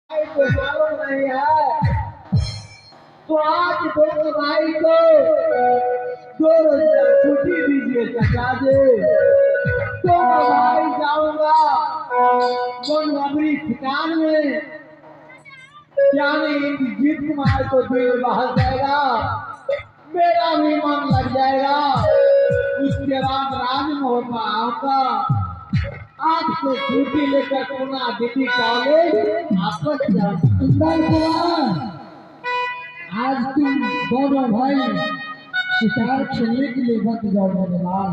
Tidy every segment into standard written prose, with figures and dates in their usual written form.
को मालूम नहीं है तो आज दोनों भाई को दो रोज छुट्टी दीजिए चाचा जी। दोनों भाई जाऊंगा मोनवरी ठिकान में, यानी जीत कुमार को दिल बहल जाएगा, मेरा भी मन लग जाएगा। उसके बाद राजमोहन में आऊंगा, आपसे छुट्टी लेकर पुनः दीदी कॉलेज वापस जाऊंगा। आज तुम दोनों भाई शिकार खेलने के लिए मत जाओ मेरे लाल।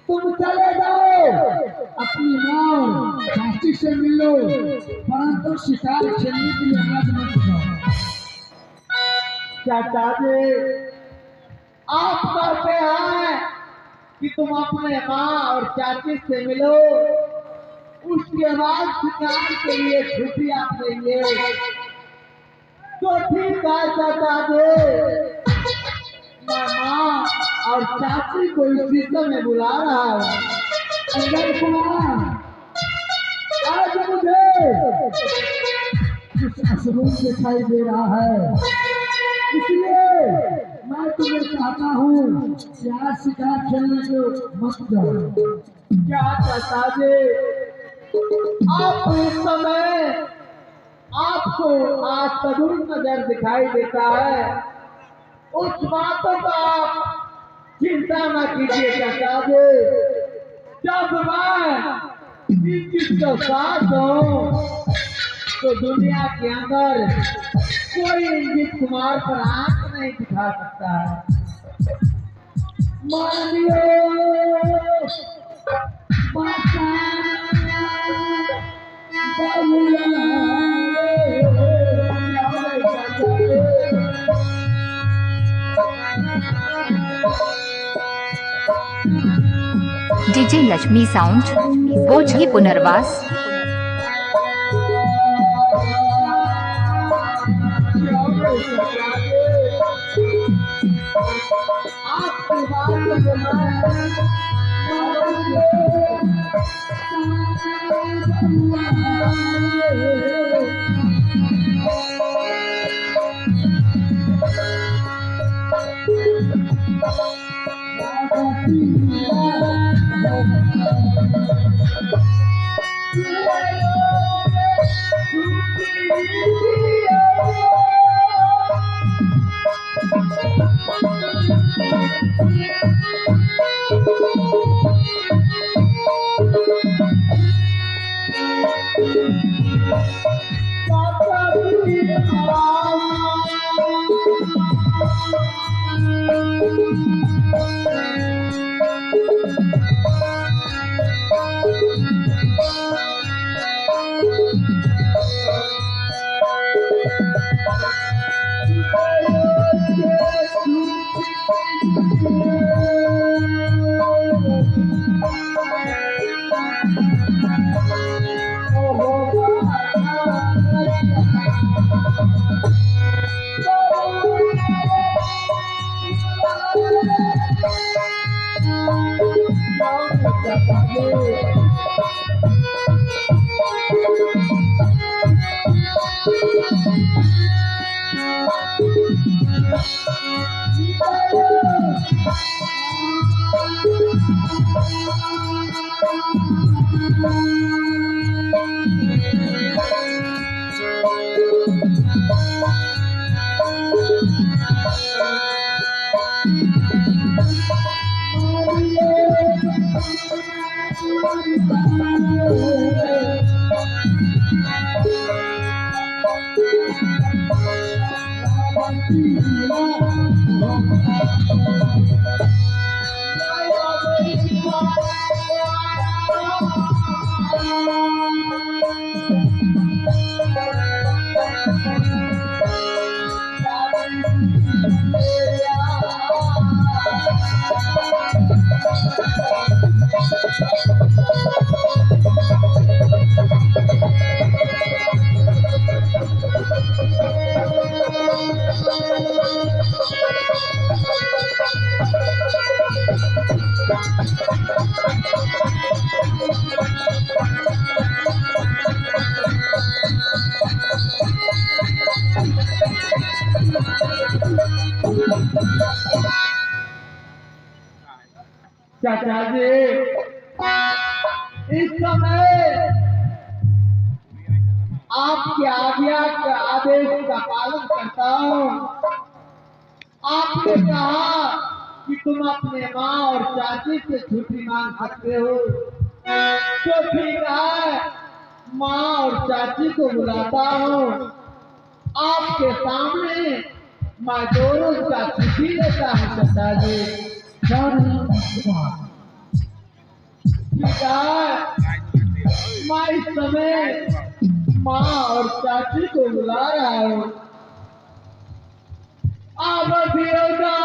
तुम चले जाओ अपनी माँ चाची से मिलो, परंतु शिकार खेलने के लिए आज मत जाओ। चाचा जी आप कहते हैं कि तुम अपने माँ और चाची से मिलो, उसके बाद शिकार के लिए छुट्टी आप देंगे तो ठीक है चाचा जी। मैं माँ और चाची को इस विषय में बुला रहा हूँ। अंदर कुमार आज मुझे कुछ असरूर दिखाई दे रहा है, इसलिए मैं तुम्हें चाहता हूँ कि आज शिकार खेलने को मत जाओ। क्या चाचा जी आप इस समय आपको आज तदुर नजर दिखाई देता है, उस बातों का आप चिंता न कीजिए चाचा जी। जब मैं इसको साथ हूँ तो दुनिया के अंदर कोई इंगित कुमार पर आंख नहीं दिखा सकता है। डीजे लक्ष्मी साउंड बोझी पुनर्वास। चाचा जी, इस समय आपकी आज्ञा का आदेश का पालन करता हूँ। आपने कहा कि तुम अपने माँ और चाची से छुट्टी मांग सकते हो, तो ठीक है, माँ और चाची को बुलाता हूँ। आपके सामने मैं दोनों का छुट्टी लेता हूँ चाचा जी। ठीक है, मैं इस समय माँ और चाची को बुला रहा हूँ। अब भी होगा